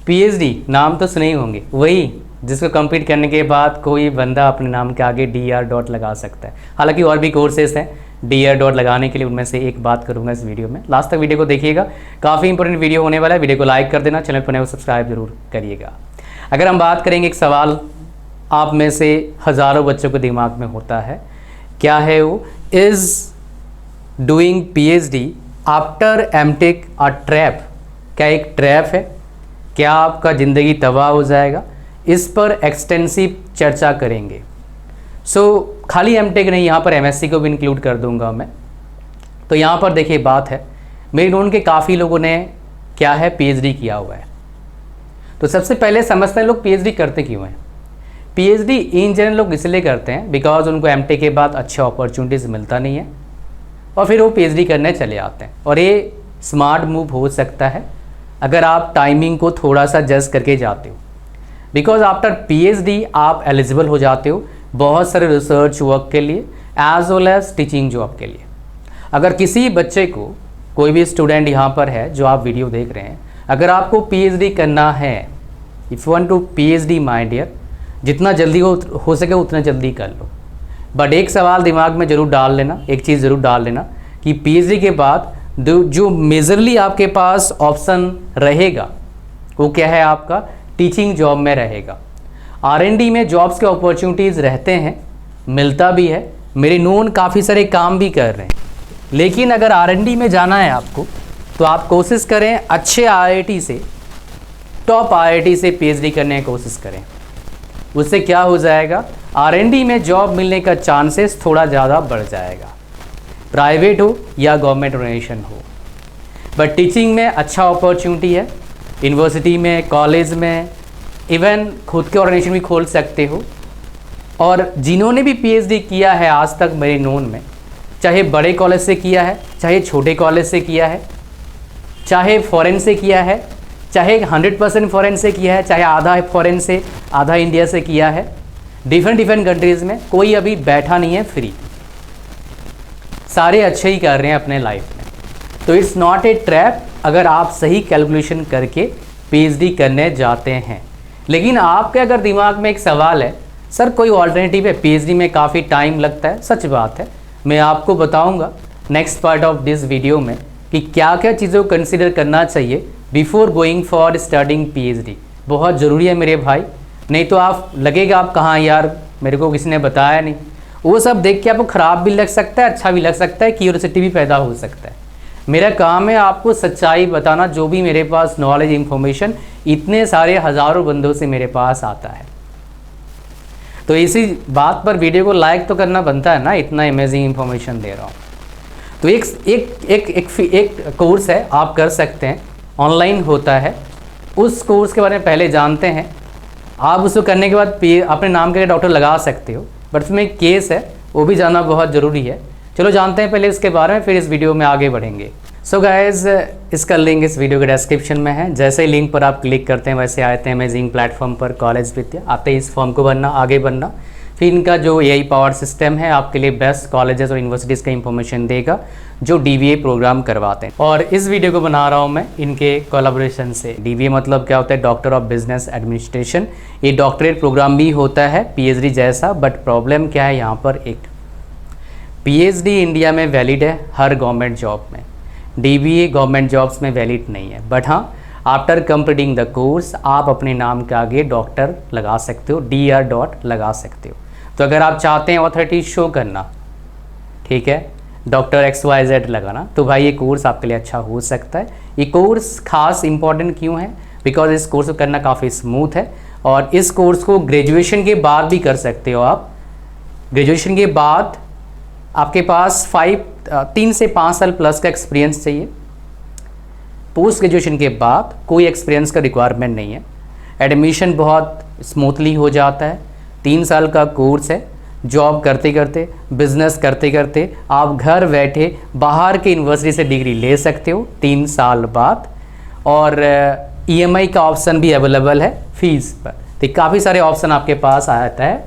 PhD नाम तो सुने ही होंगे, वही जिसको कंप्लीट करने के बाद कोई बंदा अपने नाम के आगे DR. लगा सकता है। हालांकि और भी कोर्सेस हैं DR. लगाने के लिए, उनमें से एक बात करूंगा इस वीडियो में। लास्ट तक वीडियो को देखिएगा, काफ़ी इंपॉर्टेंट वीडियो होने वाला है। वीडियो को लाइक कर देना, चैनल पर नए हो सब्सक्राइब जरूर करिएगा। अगर हम बात करेंगे, एक सवाल आप में से हज़ारों बच्चों के दिमाग में होता है, क्या है वो? Is doing PhD after MTech a trap? क्या एक ट्रैप है? क्या आपका ज़िंदगी तबाह हो जाएगा? इस पर एक्सटेंसिव चर्चा करेंगे। खाली MTech नहीं, यहाँ पर MSc को भी इंक्लूड कर दूंगा मैं। तो यहाँ पर देखिए बात है, मेरे नोन के काफ़ी लोगों ने क्या है PhD किया हुआ है। तो सबसे पहले समझते हैं लोग PhD करते क्यों हैं। PhD इन जनरल लोग इसलिए करते हैं बिकॉज उनको MTech के बाद अच्छे अपॉर्चुनिटीज़ मिलता नहीं है और फिर वो PhD करने चले आते हैं। और ये स्मार्ट मूव हो सकता है अगर आप टाइमिंग को थोड़ा सा जज करके जाते हो, बिकॉज आफ्टर PhD आप एलिजिबल हो जाते हो बहुत सारे रिसर्च वर्क के लिए as well as teaching job के लिए। अगर किसी बच्चे को, कोई भी स्टूडेंट यहाँ पर है जो आप वीडियो देख रहे हैं, अगर आपको PhD करना है, if you want to PhD my dear, जितना जल्दी हो सके उतना जल्दी कर लो। बट एक सवाल दिमाग में ज़रूर डाल लेना, एक चीज़ ज़रूर डाल लेना कि PhD के बाद जो मेजरली आपके पास ऑप्शन रहेगा वो क्या है? आपका टीचिंग जॉब में रहेगा। R&D में जॉब्स के अपॉर्चुनिटीज़ रहते हैं, मिलता भी है, मेरे नोन काफ़ी सारे काम भी कर रहे हैं। लेकिन अगर R&D में जाना है आपको, तो आप कोशिश करें अच्छे IIT से, टॉप IIT से PhD करने की कोशिश करें। उससे क्या हो जाएगा? R&D में जॉब मिलने का चांसेस थोड़ा ज़्यादा बढ़ जाएगा, प्राइवेट हो या गवर्नमेंट ऑर्गेनाइजेशन हो। बट टीचिंग में अच्छा अपॉर्चुनिटी है, यूनिवर्सिटी में, कॉलेज में, इवन खुद के ऑर्गेनाइजेशन भी खोल सकते हो। और जिन्होंने भी PhD किया है आज तक मेरे नोन में, चाहे बड़े कॉलेज से किया है, चाहे छोटे कॉलेज से किया है, चाहे फॉरेन से किया है, चाहे 100% फॉरेन से किया है, चाहे आधा फॉरेन से आधा इंडिया से किया है, डिफरेंट कंट्रीज़ में, कोई अभी बैठा नहीं है फ्री, सारे अच्छे ही कर रहे हैं अपने लाइफ में। तो इट्स नॉट ए ट्रैप अगर आप सही कैलकुलेशन करके PhD करने जाते हैं। लेकिन आपके अगर दिमाग में एक सवाल है, सर कोई ऑल्टरनेटिव है? PhD में काफ़ी टाइम लगता है, सच बात है। मैं आपको बताऊंगा next part of this video में कि क्या क्या चीज़ों को कंसिडर करना चाहिए before going for starting PhD। बहुत ज़रूरी है मेरे भाई, नहीं तो आप लगेगा आप कहाँ यार, मेरे को किसी ने बताया नहीं। वो सब देख के आपको ख़राब भी लग सकता है, अच्छा भी लग सकता है, क्यूरियोसिटी भी पैदा हो सकता है। मेरा काम है आपको सच्चाई बताना, जो भी मेरे पास नॉलेज इन्फॉर्मेशन इतने सारे हज़ारों बंदों से मेरे पास आता है। तो इसी बात पर वीडियो को लाइक तो करना बनता है ना, इतना अमेजिंग इन्फॉर्मेशन दे रहा हूँ। तो एक कोर्स है, आप कर सकते हैं, ऑनलाइन होता है। उस कोर्स के बारे में पहले जानते हैं। आप उसको करने के बाद अपने नाम के डॉक्टर लगा सकते हो, बट उसमें एक केस है, वो भी जानना बहुत ज़रूरी है। चलो जानते हैं पहले इसके बारे में, फिर इस वीडियो में आगे बढ़ेंगे। सो गाइज़, इसका लिंक इस वीडियो के डिस्क्रिप्शन में है। जैसे ही लिंक पर आप क्लिक करते हैं वैसे आते हैं अमेजिंग प्लेटफॉर्म पर, कॉलेज विद्या। आते ही इस फॉर्म को भरना, आगे बढ़ना। फिर इनका जो AI पावर सिस्टम है आपके लिए बेस्ट कॉलेजेस और यूनिवर्सिटीज़ का इंफॉर्मेशन देगा जो DBA प्रोग्राम करवाते हैं। और इस वीडियो को बना रहा हूँ मैं इनके कोलैबोरेशन से। DBA मतलब क्या होता है? Doctor of business administration. ये डॉक्टरेट प्रोग्राम भी होता है PhD जैसा, बट प्रॉब्लम क्या है यहाँ पर? एक PhD इंडिया में वैलिड है हर गवर्नमेंट जॉब में, DBA गवर्नमेंट जॉब्स में वैलिड नहीं है। बट हाँ, आफ्टर कंप्लीटिंग द कोर्स आप अपने नाम के आगे डॉक्टर लगा सकते हो, DR. लगा सकते हो। तो अगर आप चाहते हैं ऑथोरिटी शो करना, ठीक है, डॉक्टर XYZ लगाना, तो भाई ये कोर्स आपके लिए अच्छा हो सकता है। ये कोर्स खास इंपॉर्टेंट क्यों है? बिकॉज इस कोर्स को करना काफ़ी स्मूथ है और इस कोर्स को ग्रेजुएशन के बाद भी कर सकते हो आप। ग्रेजुएशन के बाद आपके पास 3 से 5 साल प्लस का एक्सपीरियंस चाहिए। पोस्ट ग्रेजुएशन के बाद कोई एक्सपीरियंस का रिक्वायरमेंट नहीं है। एडमिशन बहुत स्मूथली हो जाता है। 3 साल का कोर्स है। जॉब करते करते, बिजनेस करते करते आप घर बैठे बाहर के यूनिवर्सिटी से डिग्री ले सकते हो 3 साल बाद। और EMI का ऑप्शन भी अवेलेबल है फीस पर। तो काफ़ी सारे ऑप्शन आपके पास आता है।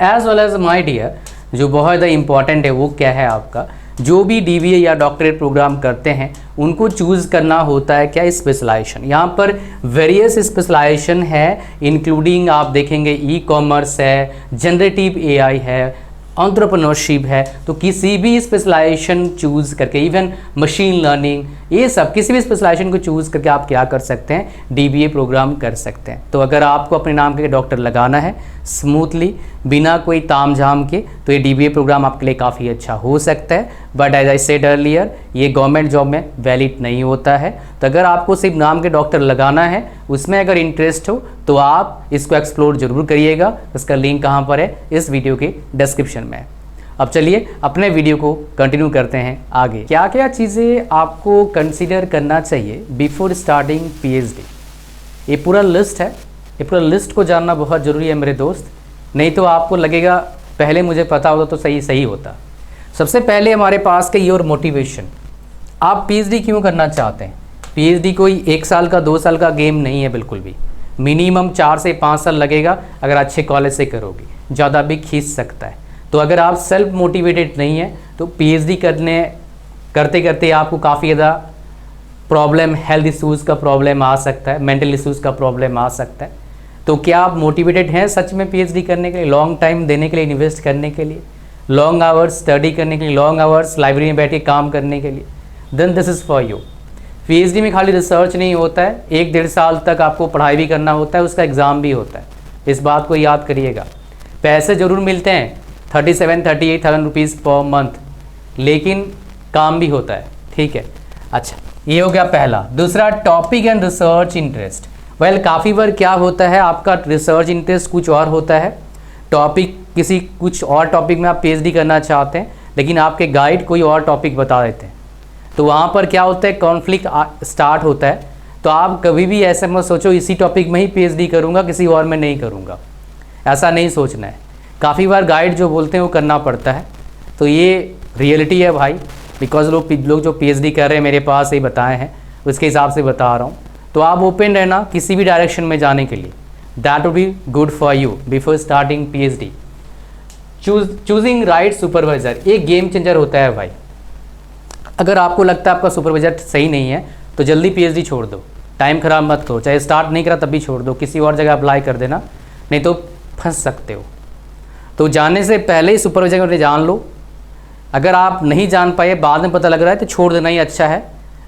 As well as my dear, जो बहुत ज़्यादा इम्पॉर्टेंट है वो क्या है आपका, जो भी DBA या डॉक्टरेट प्रोग्राम करते हैं उनको चूज़ करना होता है क्या, स्पेशलाइजेशन। यहाँ पर वेरियस स्पेशलाइजेशन है, इंक्लूडिंग आप देखेंगे ई कॉमर्स है, जनरेटिव एआई है, एंटरप्रेन्योरशिप है। तो किसी भी स्पेशलाइजेशन चूज़ करके, इवन मशीन लर्निंग, ये सब किसी भी स्पेशलाइजेशन को चूज़ करके आप क्या कर सकते हैं, डीबीए प्रोग्राम कर सकते हैं। तो अगर आपको अपने नाम के डॉक्टर लगाना है स्मूथली, बिना कोई ताम झाम के, तो ये डीबीए प्रोग्राम आपके लिए काफ़ी अच्छा हो सकता है। But as I said earlier, ये गवर्नमेंट जॉब में वैलिड नहीं होता है। तो अगर आपको सिर्फ नाम के डॉक्टर लगाना है, उसमें अगर इंटरेस्ट हो तो आप इसको एक्सप्लोर जरूर करिएगा। इसका लिंक कहाँ पर है, इस वीडियो के डिस्क्रिप्शन में। अब चलिए अपने वीडियो को कंटिन्यू करते हैं आगे। क्या क्या चीज़ें आपको कंसीडर करना चाहिए बिफोर स्टार्टिंग पीएचडी, ये पूरा लिस्ट है। ये पूरा लिस्ट को जानना बहुत ज़रूरी है मेरे दोस्त, नहीं तो आपको लगेगा पहले मुझे पता होता तो सही होता। सबसे पहले हमारे पास का योर मोटिवेशन, आप पीएचडी क्यों करना चाहते हैं। पीएचडी कोई 1 साल का 2 साल का गेम नहीं है बिल्कुल भी, मिनिमम 4 से 5 साल लगेगा अगर अच्छे कॉलेज से करोगे, ज़्यादा भी खींच सकता है। तो अगर आप सेल्फ मोटिवेटेड नहीं है तो पीएचडी करते करते आपको काफ़ी ज़्यादा प्रॉब्लम, हेल्थ इश्यूज़ का प्रॉब्लम आ सकता है, मेंटल इश्यूज़ का प्रॉब्लम आ सकता है। तो क्या आप मोटिवेटेड हैं सच में पीएचडी करने के लिए, लॉन्ग टाइम देने के लिए, इन्वेस्ट करने के लिए, लॉन्ग आवर्स स्टडी करने के लिए, लॉन्ग आवर्स लाइब्रेरी में बैठ के काम करने के लिए, then this is for you. PhD में खाली रिसर्च नहीं होता है, 1-1.5 साल तक आपको पढ़ाई भी करना होता है, उसका एग्ज़ाम भी होता है। इस बात को याद करिएगा। पैसे ज़रूर मिलते हैं 37-38,000 रुपीज़ पर मंथ, लेकिन काम भी होता है, ठीक है। अच्छा, ये हो गया पहला। दूसरा, topic and research interest. Well, काफ़ी बार क्या होता है, आपका रिसर्च इंटरेस्ट कुछ और होता है, टॉपिक किसी कुछ और टॉपिक में आप पीएचडी करना चाहते हैं, लेकिन आपके गाइड कोई और टॉपिक बता देते हैं। तो वहाँ पर क्या होता है, कॉन्फ्लिक्ट स्टार्ट होता है। तो आप कभी भी ऐसे मत सोचो इसी टॉपिक में ही पीएचडी करूँगा, किसी और में नहीं करूँगा, ऐसा नहीं सोचना है। काफ़ी बार गाइड जो बोलते हैं वो करना पड़ता है। तो ये रियलिटी है भाई, बिकॉज लोग जो पीएचडी कर रहे हैं मेरे पास ही बताए हैं, उसके हिसाब से बता रहा हूँ। तो आप ओपन रहना किसी भी डायरेक्शन में जाने के लिए, that would be good for you before starting PhD. Choosing right supervisor एक गेम चेंजर होता है भाई। अगर आपको लगता है आपका सुपरवाइज़र सही नहीं है तो जल्दी पीएचडी छोड़ दो, टाइम ख़राब मत करो। चाहे स्टार्ट नहीं करा तब भी छोड़ दो, किसी और जगह अप्लाई कर देना, नहीं तो फंस सकते हो। तो जाने से पहले ही सुपरवाइज़र को जान लो। अगर आप नहीं जान पाए, बाद में पता लग रहा है, तो छोड़ देना ही अच्छा है।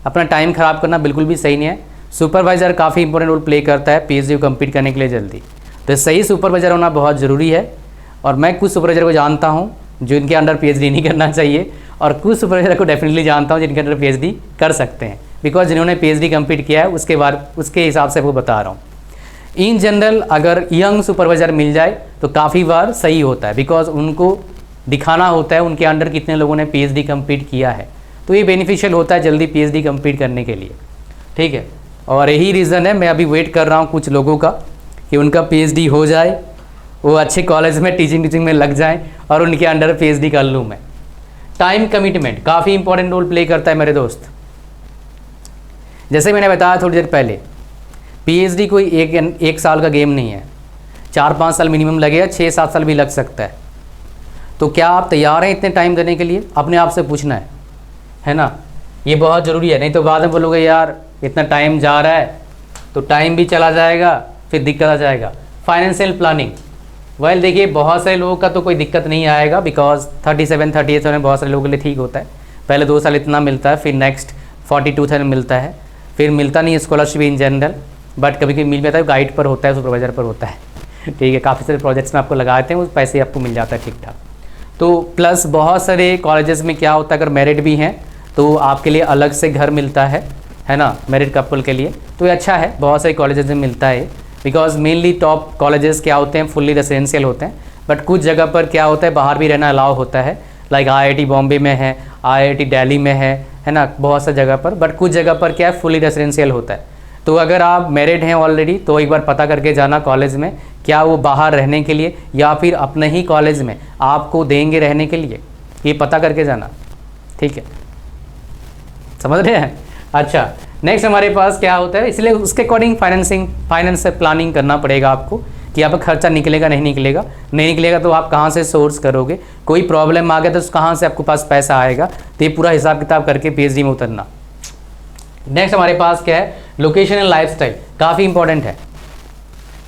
अपना टाइम ख़राब करना बिल्कुल भी सही नहीं है। सुपरवाइज़र काफ़ी इंपॉर्टेंट रोल प्ले करता है पीएचडी को कंप्लीट करने के लिए जल्दी। तो सही सुपरवाइज़र होना बहुत ज़रूरी है। और मैं कुछ सुपरवाइज़र को जानता हूँ जो इनके अंडर पीएचडी नहीं करना चाहिए, और कुछ सुपरवाइज़र को डेफिनेटली जानता हूँ जिनके अंडर पीएचडी कर सकते हैं, बिकॉज जिन्होंने पीएचडी कंप्लीट किया है उसके हिसाब से वो बता रहा हूँ। इन जनरल अगर यंग सुपरवाइज़र मिल जाए तो काफ़ी बार सही होता है, बिकॉज उनको दिखाना होता है उनके अंडर कितने लोगों ने पीएचडी कंप्लीट किया है। तो ये बेनिफिशियल होता है जल्दी पीएचडी कंप्लीट करने के लिए, ठीक है। और यही रीज़न है मैं अभी वेट कर रहा हूँ कुछ लोगों का कि उनका पीएचडी हो जाए, वो अच्छे कॉलेज में टीचिंग में लग जाएं और उनके अंडर पीएचडी कर लूँ मैं। टाइम कमिटमेंट काफ़ी इंपॉर्टेंट रोल प्ले करता है मेरे दोस्त। जैसे मैंने बताया थोड़ी देर पहले, पीएचडी कोई एक साल का गेम नहीं है, 4-5 साल मिनिमम लगेगा, 6-7 साल भी लग सकता है। तो क्या आप तैयार हैं इतने टाइम देने के लिए, अपने आप से पूछना है ना। ये बहुत ज़रूरी है, नहीं तो बाद में बोलोगे यार इतना टाइम जा रहा है, तो टाइम भी चला जाएगा, फिर दिक्कत आ जाएगा। फाइनेंशियल प्लानिंग, वेल देखिए बहुत सारे लोगों का तो कोई दिक्कत नहीं आएगा, बिकॉज 37-38 में बहुत सारे लोगों के लिए ठीक होता है। पहले 2 साल इतना मिलता है, फिर नेक्स्ट 42,000 मिलता है, फिर मिलता नहीं है स्कॉलरशिप इन जनरल, बट कभी कभी मिल जाता है, गाइड पर होता है, सुपरवाइज़र पर होता है, ठीक है। काफ़ी सारे प्रोजेक्ट्स में आपको लगाते हैं, उस पैसे आपको मिल जाता है ठीक ठाक। तो प्लस बहुत सारे कॉलेजेस में क्या होता है, अगर मेरिट भी हैं तो आपके लिए अलग से घर मिलता है ना, मेरिट कपल के लिए। तो ये अच्छा है, बहुत सारे कॉलेजेस में मिलता है, बिकॉज मेनली टॉप कॉलेजेस क्या होते हैं, फुल्ली रेसिडेंशियल होते हैं। बट कुछ जगह पर क्या होता है, बाहर भी रहना अलाउ होता है, लाइक IIT बॉम्बे में है, IIT दिल्ली में है ना, बहुत सा जगह पर। बट कुछ जगह पर क्या है, फुल्ली रेसिडेंशियल होता है। तो अगर आप मैरिड हैं ऑलरेडी तो एक बार पता करके जाना कॉलेज में, क्या वो बाहर रहने के लिए या फिर अपने ही कॉलेज में आपको देंगे रहने के लिए, ये पता करके जाना, ठीक है। समझ रहे हैं। अच्छा, नेक्स्ट हमारे पास क्या होता है, इसलिए उसके अकॉर्डिंग फाइनेंस से प्लानिंग करना पड़ेगा आपको कि आपका खर्चा निकलेगा नहीं निकलेगा तो आप कहाँ से सोर्स करोगे। कोई प्रॉब्लम आ गया तो कहाँ से आपके पास पैसा आएगा, तो ये पूरा हिसाब किताब करके पीएचडी में उतरना, नेक्स्ट हमारे पास क्या है, लोकेशन एंड लाइफस्टाइल, काफ़ी इंपॉर्टेंट है।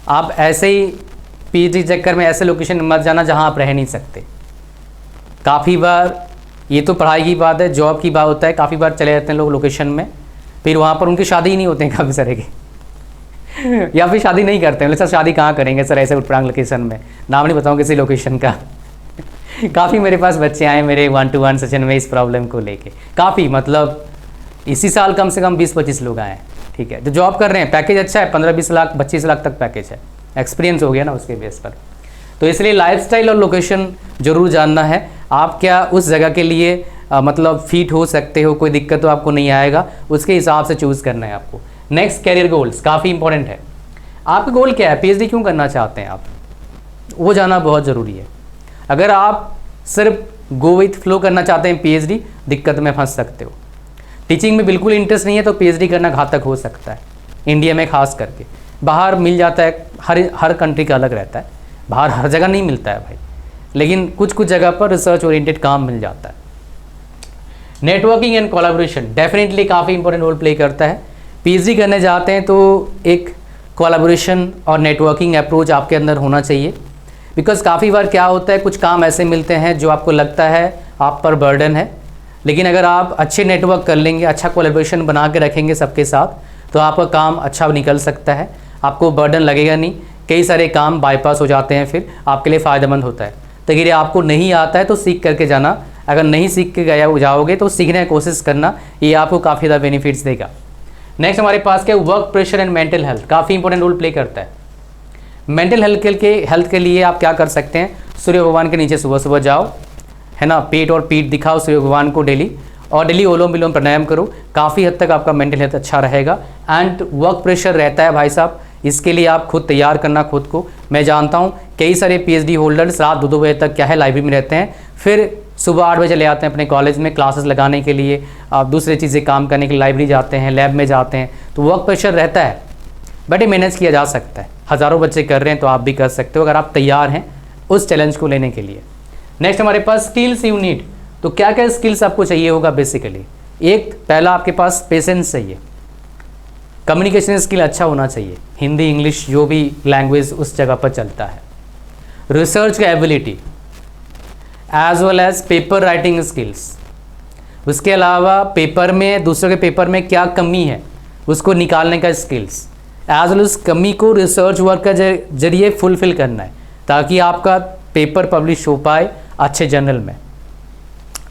आप ऐसे ही पीएचडी चक्कर में ऐसे लोकेशन में मत जाना जहां आप रह नहीं सकते। काफ़ी बार ये तो पढ़ाई की बात है, जॉब की बात होता है, काफ़ी बार चले जाते हैं लोग लोकेशन में, फिर वहाँ पर उनकी शादी ही नहीं होते हैं काफ़ी सारे के या फिर शादी नहीं करते हैं। सर शादी कहाँ करेंगे सर ऐसे उटपटांग लोकेशन में, नाम नहीं बताऊँ किसी लोकेशन का काफ़ी मेरे पास बच्चे आए मेरे 1-to-1 सेशन में इस प्रॉब्लम को लेके, काफ़ी मतलब इसी साल कम से कम 20-25 लोग आए हैं। ठीक है, जो जॉब कर रहे हैं पैकेज अच्छा है, 15-20 लाख 25 लाख तक पैकेज है, एक्सपीरियंस हो गया ना उसके बेस पर। तो इसलिए लाइफस्टाइल और लोकेशन जरूर जानना है। आप क्या उस जगह के लिए मतलब फिट हो सकते हो, कोई दिक्कत तो आपको नहीं आएगा, उसके हिसाब से चूज़ करना है आपको। नेक्स्ट कैरियर गोल्स, काफ़ी इंपॉर्टेंट है। आपका गोल क्या है, पीएचडी क्यों करना चाहते हैं आप, वो जानना बहुत ज़रूरी है। अगर आप सिर्फ गो विथ फ्लो करना चाहते हैं पीएचडी, दिक्कत में फंस सकते हो। टीचिंग में बिल्कुल इंटरेस्ट नहीं है तो पीएचडी करना घातक हो सकता है, इंडिया में खास करके। बाहर मिल जाता है, हर कंट्री का अलग रहता है, बाहर हर जगह नहीं मिलता है भाई, लेकिन कुछ कुछ जगह पर रिसर्च ओरिएंटेड काम मिल जाता है। नेटवर्किंग एंड कोलैबोरेशन डेफिनेटली काफ़ी इंपॉर्टेंट रोल प्ले करता है। पीएचडी करने जाते हैं तो एक कोलैबोरेशन और नेटवर्किंग अप्रोच आपके अंदर होना चाहिए, बिकॉज काफ़ी बार क्या होता है, कुछ काम ऐसे मिलते हैं जो आपको लगता है आप पर बर्डन है, लेकिन अगर आप अच्छे नेटवर्क कर लेंगे, अच्छा कोलैबोरेशन बना के रखेंगे सबके साथ, तो आपका काम अच्छा निकल सकता है, आपको बर्डन लगेगा नहीं, कई सारे काम बाईपास हो जाते हैं, फिर आपके लिए फ़ायदेमंद होता है। तो अगर आपको नहीं आता है तो सीख करके जाना, अगर नहीं सीख के गया जाओगे तो सीखने की कोशिश करना, ये आपको काफ़ी ज़्यादा बेनिफिट्स देगा। नेक्स्ट हमारे पास क्या, work pressure and mental health, काफ़ी इंपॉर्टेंट रोल प्ले करता है। मेंटल हेल्थ के लिए आप क्या कर सकते हैं, सूर्य भगवान के नीचे सुबह सुबह जाओ, है ना, पेट और पीठ दिखाओ सूर्य भगवान को डेली, और डेली ओलोम विलोम प्राणायाम करो, काफ़ी हद तक आपका मेंटल हेल्थ अच्छा रहेगा। एंड वर्क प्रेशर रहता है भाई साहब, इसके लिए आप खुद तैयार करना खुद को। मैं जानता हूँ कई सारे पीएचडी होल्डर्स रात 2-2 बजे तक क्या है लाइब्रेरी में रहते हैं, फिर सुबह 8 बजे चले आते हैं अपने कॉलेज में क्लासेस लगाने के लिए, आप दूसरी चीज़ें काम करने के लिए लाइब्रेरी जाते हैं, लैब में जाते हैं, तो वर्क प्रेशर रहता है, बट ये मैनेज किया जा सकता है। हज़ारों बच्चे कर रहे हैं तो आप भी कर सकते हो अगर आप तैयार हैं उस चैलेंज को लेने के लिए। नेक्स्ट हमारे पास स्किल्स यू नीड, तो क्या क्या स्किल्स आपको चाहिए होगा बेसिकली। एक पहला आपके पास पेशेंस चाहिए, कम्युनिकेशन स्किल अच्छा होना चाहिए, हिंदी इंग्लिश जो भी लैंग्वेज उस जगह पर चलता है, रिसर्च का ability as well as paper writing skills. उसके अलावा पेपर में, दूसरों के पेपर में क्या कमी है उसको निकालने का स्किल्स, एज वेल उस कमी को रिसर्च वर्क का जरिए फुलफिल करना है, ताकि आपका पेपर पब्लिश हो पाए अच्छे जर्नल में।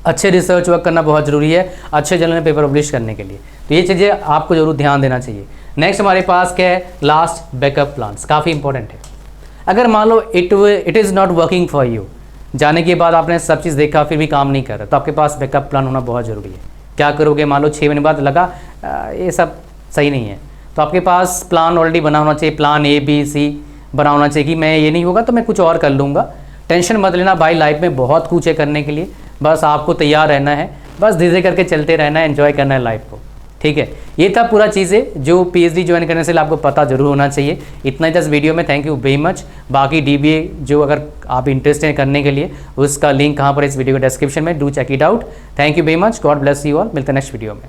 अच्छे रिसर्च वर्क करना बहुत ज़रूरी है अच्छे जर्नल में पेपर पब्लिश करने के लिए, तो ये चीज़ें आपको ज़रूर ध्यान देना चाहिए। नेक्स्ट हमारे पास क्या है, लास्ट बैकअप प्लान्स, काफ़ी इंपॉर्टेंट है। अगर मान लो it is not working for you, जाने के बाद आपने सब चीज़ देखा फिर भी काम नहीं कर रहा, तो आपके पास बैकअप प्लान होना बहुत ज़रूरी है। क्या करोगे, मान लो 6 महीने बाद लगा ये सब सही नहीं है, तो आपके पास प्लान ऑलरेडी बना होना चाहिए, प्लान ABC बना होना चाहिए कि मैं ये नहीं होगा तो मैं कुछ और कर लूँगा। टेंशन मत लेना भाई, लाइफ में बहुत कुछ है करने के लिए, बस आपको तैयार रहना है, बस धीरे करके चलते रहना है, एंजॉय करना है लाइफ को। ठीक है, ये था पूरा चीज़ें जो पीएचडी ज्वाइन करने से आपको पता जरूर होना चाहिए। इतना ही 10 वीडियो में, थैंक यू वेरी मच। बाकी DBA जो अगर आप इंटरेस्ट हैं करने के लिए, उसका लिंक कहाँ पर इस वीडियो के डिस्क्रिप्शन में, do check it out. Thank you very much, God bless you all, मिलते हैं नेक्स्ट वीडियो में।